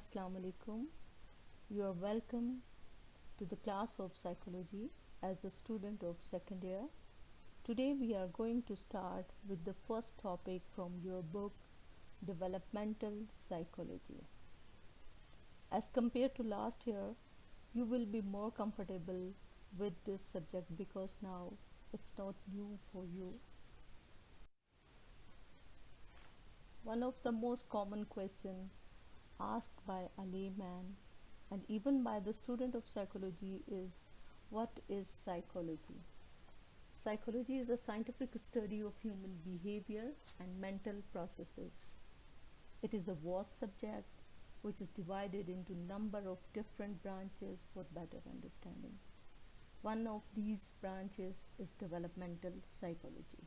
Assalamu alaikum. You are welcome to the class of psychology as a student of second year. Today we are going to start with the first topic from your book, Developmental Psychology. As compared to last year, you will be more comfortable with this subject because now it's not new for you. One of the most common questions asked by a layman and even by the student of psychology is, what is psychology? Psychology is a scientific study of human behavior and mental processes. It is a vast subject which is divided into a number of different branches for better understanding. One of these branches is developmental psychology.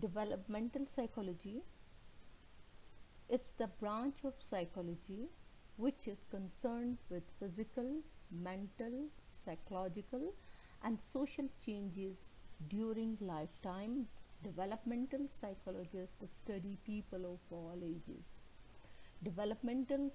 Developmental psychology is the branch of psychology which is concerned with physical, mental, psychological and social changes during lifetime. Developmental psychologists study people of all ages. Developmental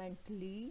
mentally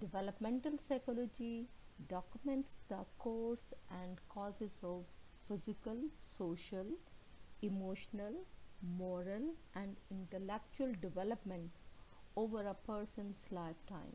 Developmental psychology documents the course and causes of physical, social, emotional, moral and intellectual development over a person's lifetime.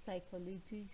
psychology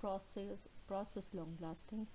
process long lasting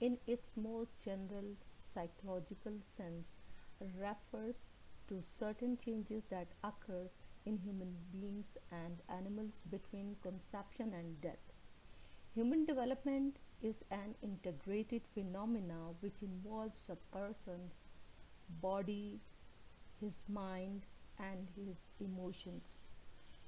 in its most general psychological sense, refers to certain changes that occurs in human beings and animals between conception and death. Human development is an integrated phenomena which involves a person's body, his mind and his emotions.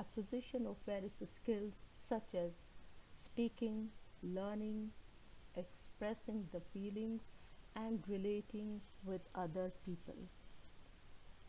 acquisition of various skills such as speaking, learning, expressing the feelings and relating with other people.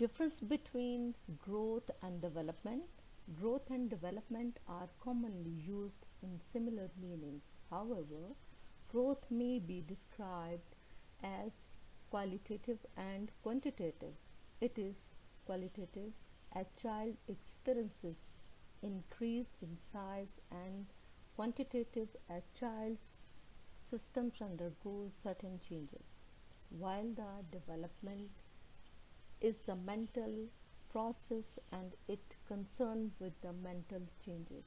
Difference between growth and development. Growth and development are commonly used in similar meanings. However, growth may be described as qualitative and quantitative. It is qualitative as child experiences increase in size and quantitative as child's systems undergoes certain changes, while the development is a mental process and it concerned with the mental changes.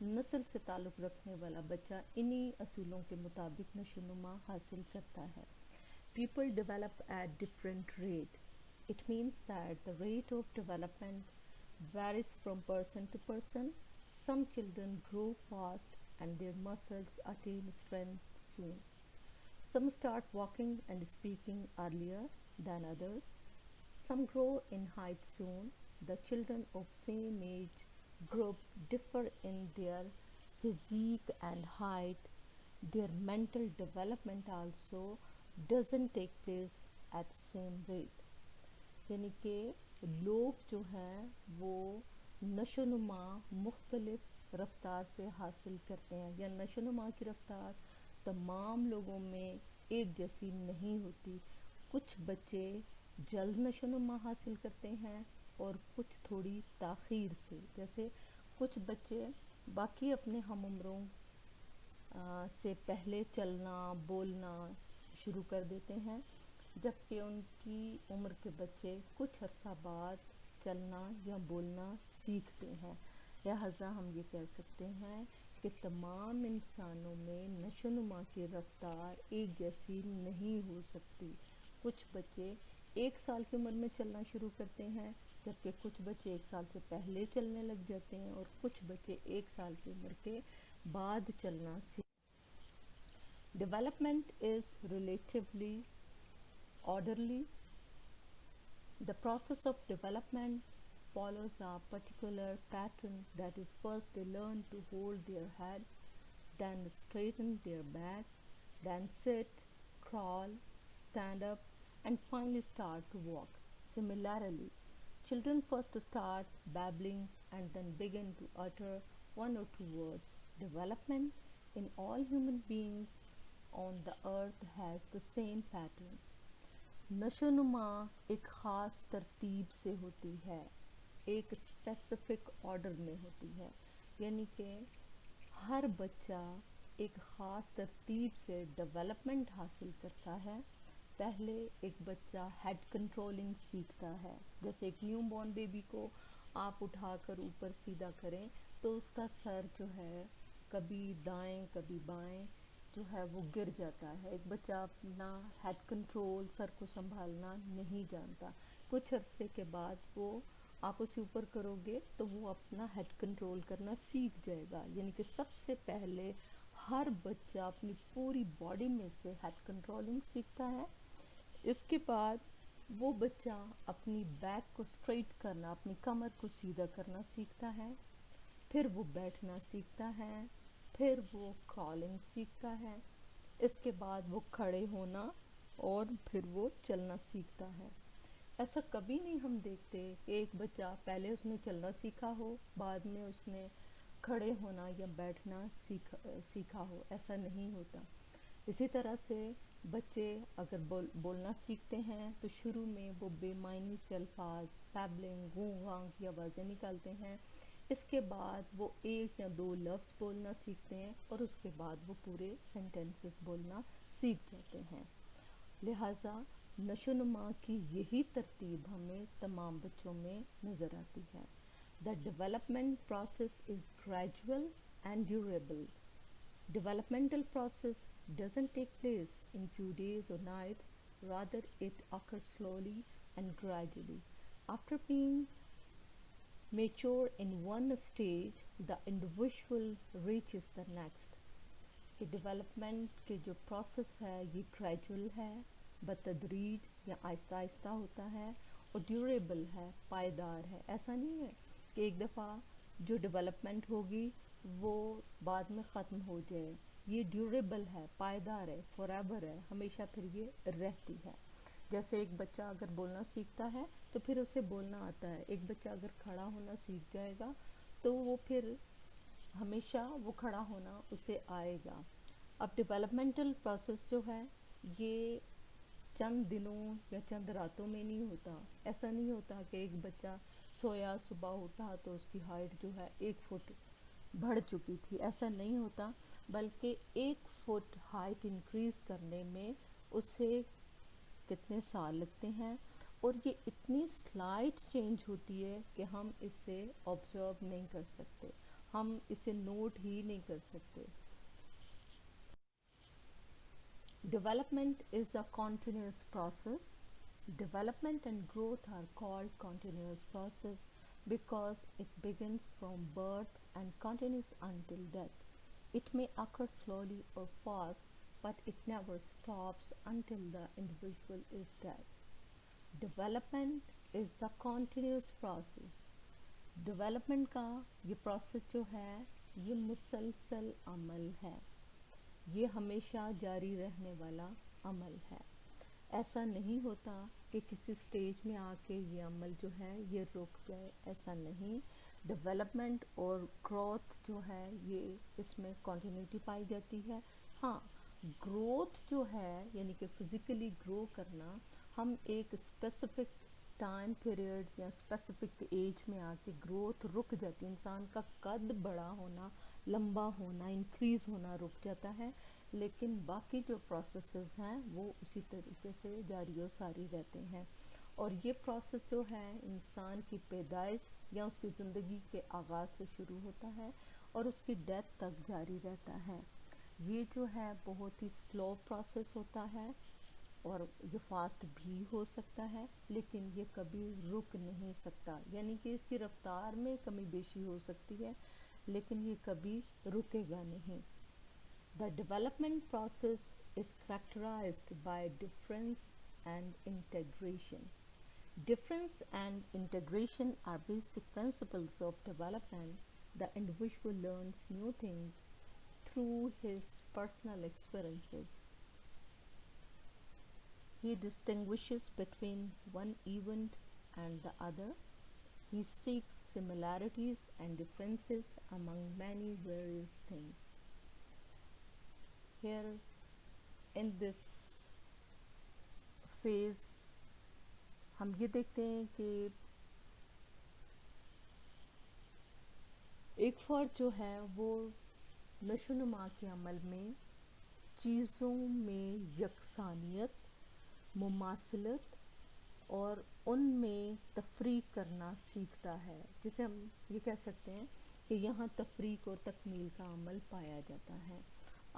نسل سے تعلق رکھنے والا بچہ انہی اصولوں کے مطابق نشوونما حاصل کرتا ہے. People develop at different rate. It means that the rate of development varies from person to person. Some children grow fast and their muscles attain strength soon. Some start walking and speaking earlier than others. Some grow in height soon. The children of same age group differ in their physique and height. Their mental development also doesn't take place at same rate. یعنی کہ لوگ جو ہیں وہ نشو نما مختلف رفتار سے حاصل کرتے ہیں، یا نشو نما کی رفتار تمام لوگوں میں ایک جیسی نہیں ہوتی. کچھ بچے جلد نشو نما حاصل کرتے ہیں اور کچھ تھوڑی تاخیر سے. جیسے کچھ بچے باقی اپنے ہم عمروں سے پہلے چلنا بولنا شروع کر دیتے ہیں، جبکہ ان کی عمر کے بچے کچھ عرصہ بعد چلنا یا بولنا سیکھتے ہیں. لہٰذا ہم یہ کہہ سکتے ہیں کہ تمام انسانوں میں نشو نما کی رفتار ایک جیسی نہیں ہو سکتی. کچھ بچے 1 سال کی عمر میں چلنا شروع کرتے ہیں، جبکہ کچھ بچے 1 سال سے پہلے چلنے لگ جاتے ہیں، اور کچھ بچے 1 سال کی عمر کے بعد چلنا سیکھتے ہیں. Development is relatively orderly. The process of development follows a particular pattern. That is, first they learn to hold their head, then straighten their back, then sit, crawl, stand up, and finally start to walk. Similarly, children first start babbling and then begin to utter 1 or 2 words. Development in all human beings on the earth has the same pattern. نشو نما ایک خاص ترتیب سے ہوتی ہے، ایک specific order میں ہوتی ہے. یعنی کہ ہر بچہ ایک خاص ترتیب سے ڈیولپمنٹ حاصل کرتا ہے. پہلے ایک بچہ ہیڈ کنٹرولنگ سیکھتا ہے. جیسے ایک نیو بورن بیبی کو آپ اٹھا کر اوپر سیدھا کریں تو اس کا سر جو ہے کبھی دائیں کبھی بائیں جو ہے وہ گر جاتا ہے. ایک بچہ اپنا ہیڈ کنٹرول سر کو سنبھالنا نہیں جانتا. کچھ عرصے کے بعد وہ آپ اسے اوپر کرو گے تو وہ اپنا ہیڈ کنٹرول کرنا سیکھ جائے گا. یعنی کہ سب سے پہلے ہر بچہ اپنی پوری باڈی میں سے ہیڈ کنٹرولنگ سیکھتا ہے. اس کے بعد وہ بچہ اپنی بیک کو اسٹریٹ کرنا، اپنی کمر کو سیدھا کرنا سیکھتا ہے. پھر وہ بیٹھنا سیکھتا ہے، پھر وہ کرالنگ سیکھتا ہے، اس کے بعد وہ کھڑے ہونا اور پھر وہ چلنا سیکھتا ہے. ایسا کبھی نہیں ہم دیکھتے کہ ایک بچہ پہلے اس نے چلنا سیکھا ہو بعد میں اس نے کھڑے ہونا یا بیٹھنا سیکھا ہو. ایسا نہیں ہوتا. اسی طرح سے بچے اگر بولنا سیکھتے ہیں تو شروع میں وہ بے معنی سے الفاظ پیبلنگ گوں گاں کی آوازیں نکالتے ہیں. اس کے بعد وہ 1 یا 2 لفظ بولنا سیکھتے ہیں اور اس کے بعد وہ پورے سینٹینسز بولنا سیکھ جاتے ہیں. لہٰذا نشو نما کی یہی ترتیب ہمیں تمام بچوں میں نظر آتی ہے. The development process is gradual and durable. Developmental process doesn't take place in few days or nights, rather it occurs slowly and gradually. After being mature in one stage, the individual reaches the next. کہ development کے جو process ہے یہ gradual ہے، بتدریج یا آہستہ آہستہ ہوتا ہے، اور ڈیوریبل ہے، پائیدار ہے. ایسا نہیں ہے کہ ایک دفعہ جو ڈیولپمنٹ ہوگی وہ بعد میں ختم ہو جائے. یہ ڈیوریبل ہے، پائیدار ہے، فار ایور ہے، ہمیشہ پھر یہ رہتی ہے. جیسے ایک بچہ اگر بولنا سیکھتا ہے تو پھر اسے بولنا آتا ہے. ایک بچہ اگر کھڑا ہونا سیکھ جائے گا تو وہ پھر ہمیشہ وہ کھڑا ہونا اسے آئے گا. اب ڈیولپمنٹل پروسیس جو ہے یہ چند دنوں یا چند راتوں میں نہیں ہوتا. ایسا نہیں ہوتا کہ ایک بچہ سویا صبح اٹھا تو اس کی ہائٹ جو ہے 1 فٹ بڑھ چکی تھی. ایسا نہیں ہوتا، بلکہ 1 فٹ ہائٹ انکریز کرنے میں اسے کتنے سال لگتے ہیں، اور یہ اتنی سلائٹ چینج ہوتی ہے کہ ہم اس سے آبزرو نہیں کر سکتے. ہم اسے نوٹ ہی نہیں کر سکتے. Development is a continuous process. Development and growth are called continuous process because it begins from birth and continues until death. It may occur slowly or fast, but it never stops until the individual is dead. Development is a continuous process. Development کا یہ process جو ہے یہ مسلسل عمل ہے، یہ ہمیشہ جاری رہنے والا عمل ہے. ایسا نہیں ہوتا کہ کسی سٹیج میں آ کے یہ عمل جو ہے یہ رک جائے، ایسا نہیں. ڈیولپمنٹ اور گروتھ جو ہے یہ اس میں کنٹینیوٹی پائی جاتی ہے. ہاں، گروتھ جو ہے یعنی کہ فزیکلی گرو کرنا، ہم ایک اسپیسیفک ٹائم پیریڈ یا اسپیسیفک ایج میں آ کے گروتھ رک جاتی ہے، انسان کا قد بڑا ہونا، لمبا ہونا، انکریز ہونا رک جاتا ہے، لیکن باقی جو پروسیسز ہیں وہ اسی طریقے سے جاری و ساری رہتے ہیں. اور یہ پروسیس جو ہے انسان کی پیدائش یا اس کی زندگی کے آغاز سے شروع ہوتا ہے اور اس کی ڈیتھ تک جاری رہتا ہے. یہ جو ہے بہت ہی سلو پروسیس ہوتا ہے اور یہ فاسٹ بھی ہو سکتا ہے، لیکن یہ کبھی رک نہیں سکتا، یعنی کہ اس کی رفتار میں کمی بیشی ہو سکتی ہے لیکن یہ کبھی رکے گا نہیں. The development process is characterized by difference and integration. Difference and integration are basic principles of development. The individual learns new things through his personal experiences. He distinguishes between one event and the other. He seeks similarities and differences among many various things. Here in this phase ہم یہ دیکھتے ہیں کہ ایک فرد جو ہے وہ نشو و نما کے عمل میں چیزوں میں یکسانیت، مماثلت اور ان میں تفریق کرنا سیکھتا ہے، جسے ہم یہ کہہ سکتے ہیں کہ یہاں تفریق اور تکمیل کا عمل پایا جاتا ہے.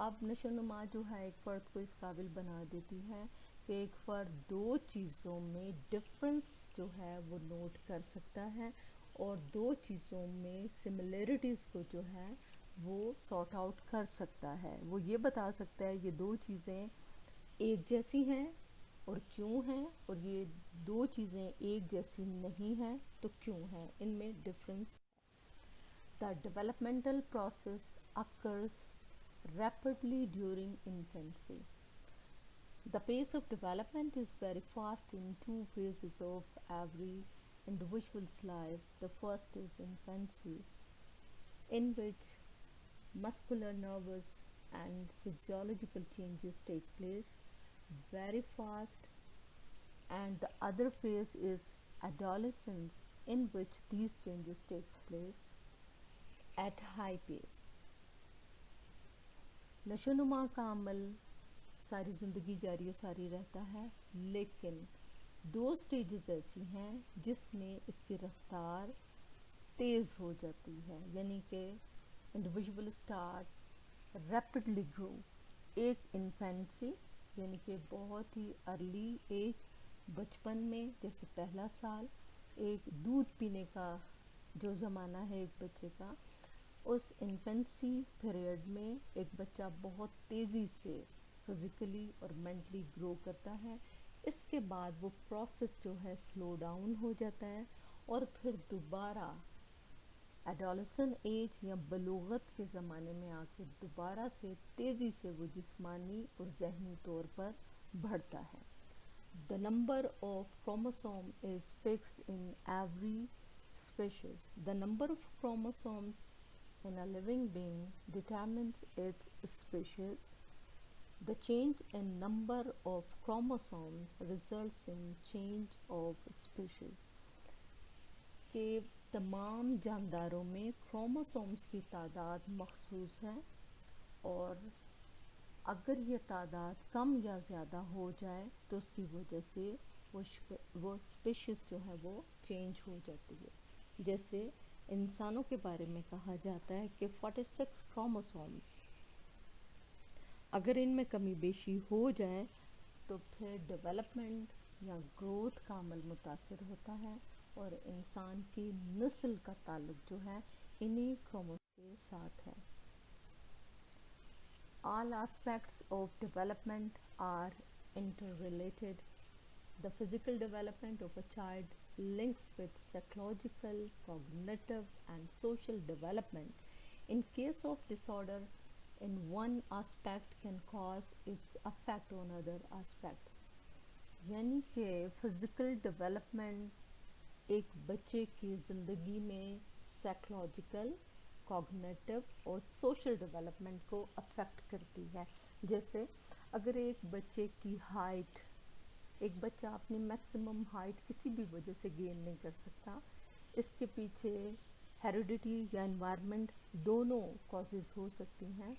اب نشو و نما جو ہے ایک فرد کو اس قابل بنا دیتی ہے کہ ایک فرد دو چیزوں میں ڈفرنس جو ہے وہ نوٹ کر سکتا ہے اور دو چیزوں میں سملیرٹیز کو جو ہے وہ سارٹ آؤٹ کر سکتا ہے. وہ یہ بتا سکتا ہے یہ دو چیزیں ایک جیسی ہیں اور کیوں ہیں، اور یہ دو چیزیں ایک جیسی نہیں ہیں تو کیوں ہیں، ان میں difference. The developmental process occurs rapidly during infancy. The pace of development is very fast in two phases of every individual's life. The first is infancy, in which muscular, nervous, and physiological changes take place very fast, and the other phase is adolescence, in which these changes take place at high pace. نشو و نما کا عمل ساری زندگی جاری و ساری رہتا ہے، لیکن دو سٹیجز ایسی ہیں جس میں اس کی رفتار تیز ہو جاتی ہے، یعنی کہ انڈیویژول اسٹارٹ ریپڈلی گرو. ایک انفینسی یعنی کہ بہت ہی ارلی ایج، بچپن میں جیسے پہلا سال، ایک دودھ پینے کا جو زمانہ ہے ایک بچے کا، اس انفینسی پیریڈ میں ایک بچہ بہت تیزی سے فزیکلی اور مینٹلی گرو کرتا ہے. اس کے بعد وہ پروسیس جو ہے سلو ڈاؤن ہو جاتا ہے اور پھر دوبارہ ایڈولسن ایج یا بلوغت کے زمانے میں آ کے دوبارہ سے تیزی سے وہ جسمانی اور ذہنی طور پر بڑھتا ہے. The number of chromosome is fixed in every species. The number of chromosomes in a living being determines its species. The change in number of chromosomes results in change of species. کہ تمام جانداروں میں chromosomes کی تعداد مخصوص ہے اور اگر یہ تعداد کم یا زیادہ ہو جائے تو اس کی وجہ سے وہ اسپیشیز جو ہے وہ چینج ہو جاتی ہے. جیسے انسانوں کے بارے میں کہا جاتا ہے کہ 46 کروموسومز، اگر ان میں کمی بیشی ہو جائے تو پھر ڈیولپمنٹ یا گروتھ کا عمل متاثر ہوتا ہے، اور انسان کی نسل کا تعلق جو ہے انہی کروموسوم کے ساتھ ہے۔ All aspects of development are interrelated. The physical development of a child links with psychological, cognitive, and social development. In case of disorder in one aspect can cause its effect on other aspects. یعنی کہ physical development ایک بچے کی زندگی میں psychological, cognitive اور social development کو effect کرتی ہے۔ جیسے اگر ایک بچے کی ہائٹ، ایک بچہ اپنی میکسیمم ہائٹ کسی بھی وجہ سے گین نہیں کر سکتا، اس کے پیچھے ہیریڈیٹی یا انوائرمنٹ دونوں کازز ہو سکتی ہیں۔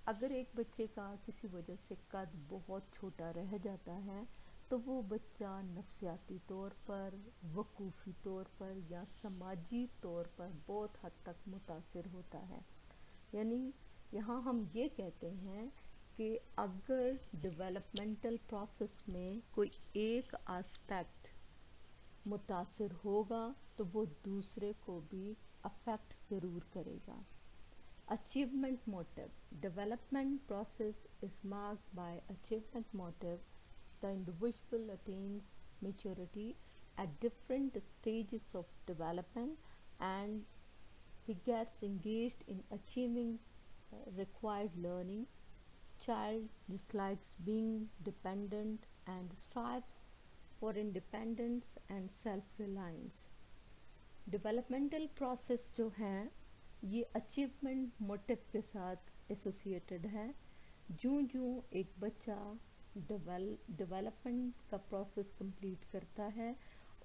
اگر ایک بچے کا کسی وجہ سے قد بہت چھوٹا رہ جاتا ہے تو وہ بچہ نفسیاتی طور پر، وقوفی طور پر یا سماجی طور پر بہت حد تک متاثر ہوتا ہے۔ یعنی یہاں ہم یہ کہتے ہیں کہ اگر ڈیولپمنٹل پروسیس میں کوئی ایک آسپیکٹ متاثر ہوگا تو وہ دوسرے کو بھی افیکٹ ضرور کرے گا۔ Achievement motive. Development process is marked by achievement motive. The individual attains maturity at different stages of development and he gets engaged in achieving required learning. Child dislikes being dependent and strives for independence and self-reliance. Developmental process جو ہے یہ achievement motive کے ساتھ associated ہے۔ جوں ایک بچہ development کا پروسیس کمپلیٹ کرتا ہے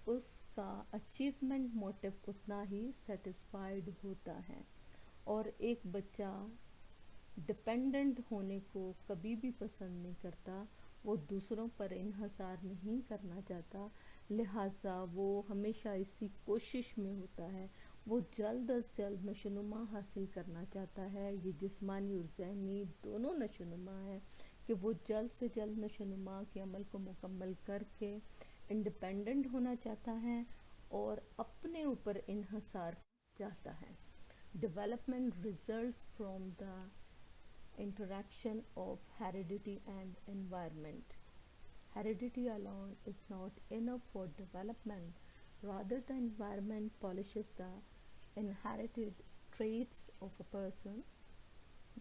اس کا اچیومنٹ موٹیو اتنا ہی سیٹسفائیڈ ہوتا ہے، اور ایک بچہ ڈپینڈنٹ ہونے کو کبھی بھی پسند نہیں کرتا، وہ دوسروں پر انحصار نہیں کرنا چاہتا، لہٰذا وہ ہمیشہ اسی کوشش میں ہوتا ہے، وہ جلد از جلد نشوونما حاصل کرنا چاہتا ہے۔ یہ جسمانی اور ذہنی دونوں نشوونما ہے کہ وہ جلد سے جلد نشوونما کے عمل کو مکمل کر کے انڈیپینڈنٹ ہونا چاہتا ہے اور اپنے اوپر انحصار چاہتا ہے۔ Development results from the interaction of heredity and environment. Heredity alone is not enough for development. Rather, the environment polishes the inherited traits of a person.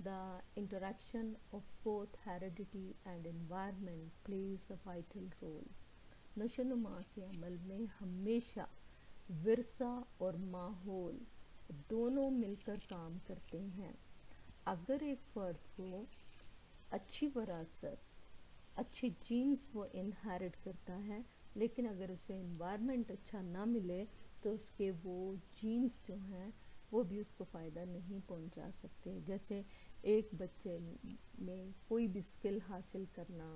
The interaction of both heredity and environment plays a vital role. نشوونما کے عمل میں ہمیشہ ورثہ اور ماحول دونوں مل کر کام کرتے ہیں۔ اگر ایک فرد کو اچھی وراثت، اچھی جینز وہ انہیرٹ کرتا ہے، لیکن اگر اسے انوائرمنٹ اچھا نہ ملے تو اس کے وہ جینز جو ہیں وہ بھی اس کو فائدہ نہیں پہنچا سکتے۔ جیسے ایک بچے میں کوئی بھی اسکل حاصل کرنا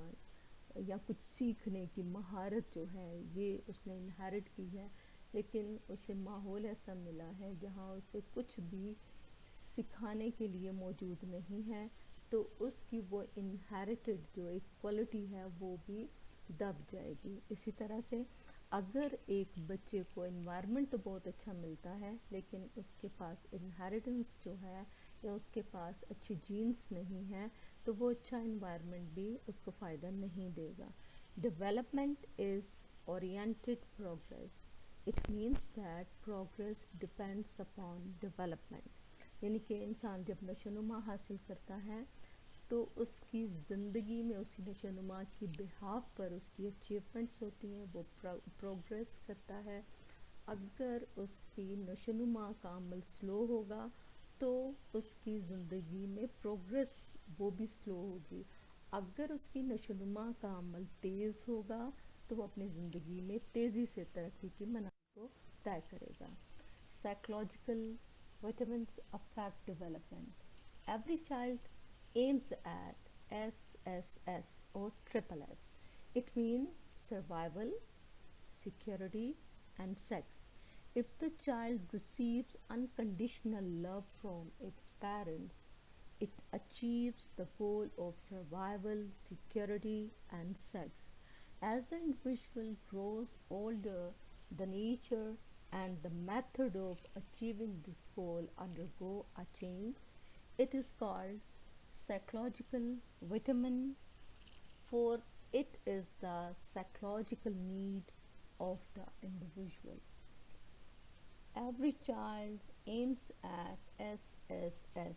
یا کچھ سیکھنے کی مہارت جو ہے یہ اس نے انہیرٹ کی ہے، لیکن اسے ماحول ایسا ملا ہے جہاں اسے کچھ بھی سکھانے کے لیے موجود نہیں ہے، تو اس کی وہ انہیریٹڈ جو ایک کوالٹی ہے وہ بھی دب جائے گی۔ اسی طرح سے اگر ایک بچے کو انوائرمنٹ تو بہت اچھا ملتا ہے لیکن اس کے پاس انہیریٹنس جو ہے یا اس کے پاس اچھی جینز نہیں ہے تو وہ اچھا انوائرمنٹ بھی اس کو فائدہ نہیں دے گا۔ Development is oriented progress. It means that progress depends upon development. یعنی کہ انسان جب نشوونما حاصل کرتا ہے تو اس کی زندگی میں اسی نشوونما کی بہاف پر اس کی اچیومنٹس ہوتی ہیں، وہ پروگریس کرتا ہے۔ اگر اس کی نشوونما کا عمل سلو ہوگا تو اس کی زندگی میں پروگریس وہ بھی سلو ہوگی۔ اگر اس کی نشوونما کا عمل تیز ہوگا تو وہ اپنی زندگی میں تیزی سے ترقی کی منازل کو طے کرے گا۔ Psychological vitamins affect development. Every child aims at SSS or triple S. It means survival, security and sex. If the child receives unconditional love from its parents, it achieves the goal of survival, security, and sex. As the individual grows older, the nature and the method of achieving this goal undergo a change. It is called psychological vitamin, for it is the psychological need of the individual. Every child aims at SSS.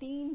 3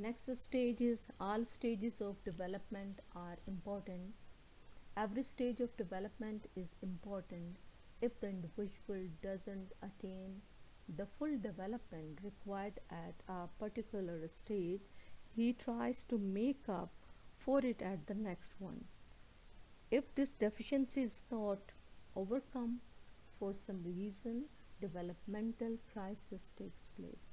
Next stage is all stages of development are important. Every stage of development is important. If the individual doesn't attain the full development required at a particular stage, he tries to make up for it at the next one. If this deficiency is not overcome for some reason, developmental crisis takes place.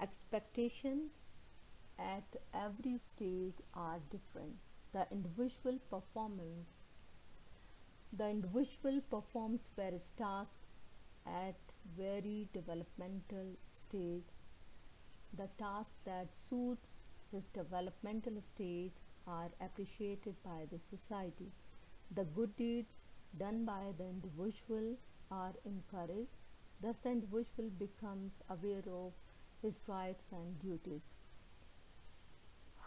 Expectations at every stage are different. The individual performs various tasks at very developmental stage. The tasks that suits his developmental stage are appreciated by the society. The good deeds done by the individual are encouraged. Thus the individual becomes aware of his rights and duties.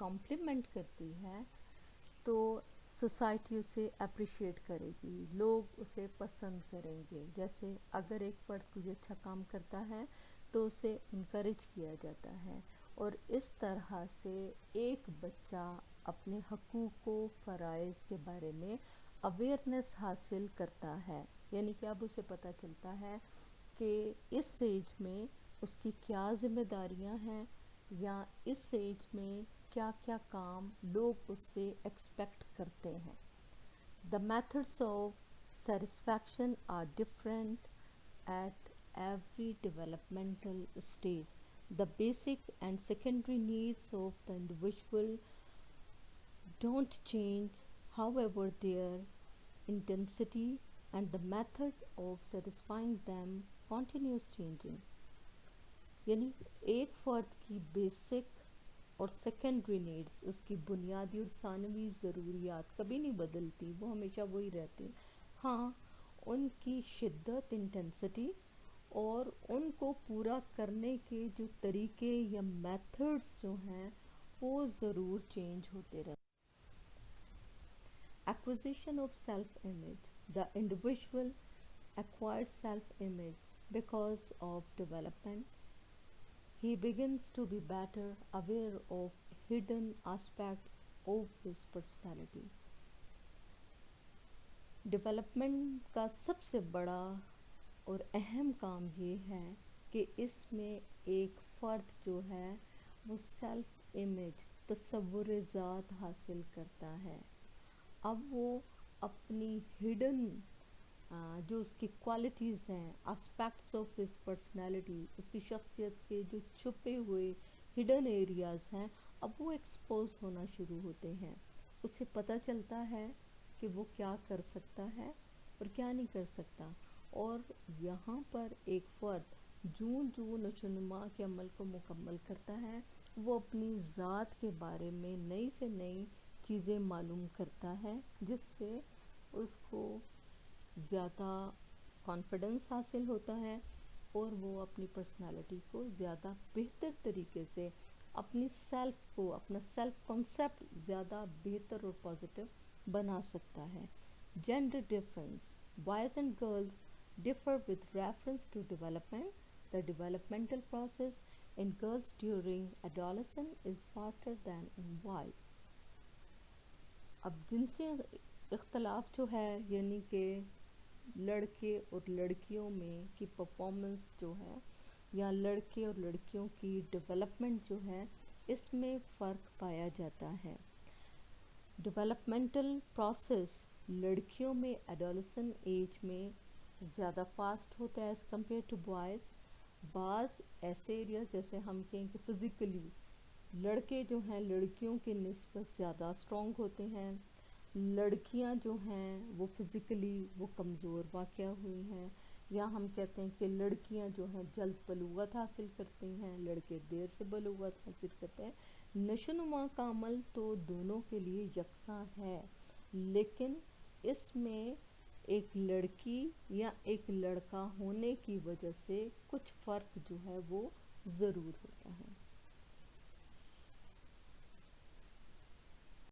Complement کرتی ہے تو society اسے appreciate کرے گی، لوگ اسے پسند کریں گے. جیسے اگر ایک فرد کوئی اچھا کام کرتا ہے تو اسے انکریج کیا جاتا ہے، اور اس طرح سے ایک بچہ اپنے حقوق و فرائض کے بارے میں اویئرنیس حاصل کرتا ہے. یعنی کہ اب اسے پتہ چلتا ہے کہ اس ایج میں اس کی کیا ذمہ داریاں ہیں، یا اس ایج میں کیا کیا کام لوگ اس سے ایکسپیکٹ کرتے ہیں. The methods of satisfaction are different at every developmental stage. The basic and secondary needs of the individual don't change, however, their intensity and the method of satisfying them continues changing. یعنی ایک فرد کی basic اور secondary needs, اس کی بنیادی اور ثانوی ضروریات کبھی نہیں بدلتی، وہ ہمیشہ وہی رہتی. ہاں، ان کی شدت، انٹینسٹی اور ان کو پورا کرنے کے جو طریقے یا میتھڈز جو ہیں وہ ضرور چینج ہوتے رہتے. Acquisition of self-image. The individual acquires self-image because of development. He begins to be better aware of hidden aspects of his personality. Development کا سب سے بڑا اور اہم کام یہ ہے کہ اس میں ایک فرد جو ہے وہ سیلف امیج، تصور ذات حاصل کرتا ہے. اب وہ اپنی ہڈن جو اس کی کوالٹیز ہیں، اسپیکٹس آف ہز پرسنالٹی، اس کی شخصیت کے جو چھپے ہوئے ہڈن ایریاز ہیں، اب وہ ایکسپوز ہونا شروع ہوتے ہیں. اسے پتہ چلتا ہے کہ وہ کیا کر سکتا ہے اور کیا نہیں کر سکتا. اور یہاں پر ایک فرد جوں نشوونما کے عمل کو مکمل کرتا ہے، وہ اپنی ذات کے بارے میں نئی سے نئی چیزیں معلوم کرتا ہے، جس سے اس کو زیادہ کانفیڈنس حاصل ہوتا ہے، اور وہ اپنی پرسنالٹی کو زیادہ بہتر طریقے سے، اپنی سیلف کو، اپنا سیلف کانسیپٹ زیادہ بہتر اور پازیٹیو بنا سکتا ہے. Gender difference. Boys and girls differ with reference to development. The developmental process in girls during adolescence is faster than in boys. اب جنسی اختلاف جو ہے، یعنی کہ لڑکے اور لڑکیوں میں کی پرفارمنس جو ہے، یا لڑکے اور لڑکیوں کی ڈیولپمنٹ جو ہے، اس میں فرق پایا جاتا ہے. ڈیولپمنٹل پروسیس لڑکیوں میں ایڈولسن ایج میں زیادہ فاسٹ ہوتا ہے ایز کمپیئر ٹو بوائز. بعض ایسے ایریاز جیسے ہم کہیں کہ فزیکلی لڑکے جو ہیں لڑکیوں کی نسبت زیادہ اسٹرانگ ہوتے ہیں، لڑکیاں جو ہیں وہ فزیکلی وہ کمزور واقع ہوئی ہیں. یا ہم کہتے ہیں کہ لڑکیاں جو ہیں جلد بلوغت حاصل کرتی ہیں، لڑکے دیر سے بلوغت حاصل کرتے ہیں. نشو و نما کا عمل تو دونوں کے لیے یکساں ہے، لیکن اس میں ایک لڑکی یا ایک لڑکا ہونے کی وجہ سے کچھ فرق جو ہے وہ ضرور ہوتا ہے.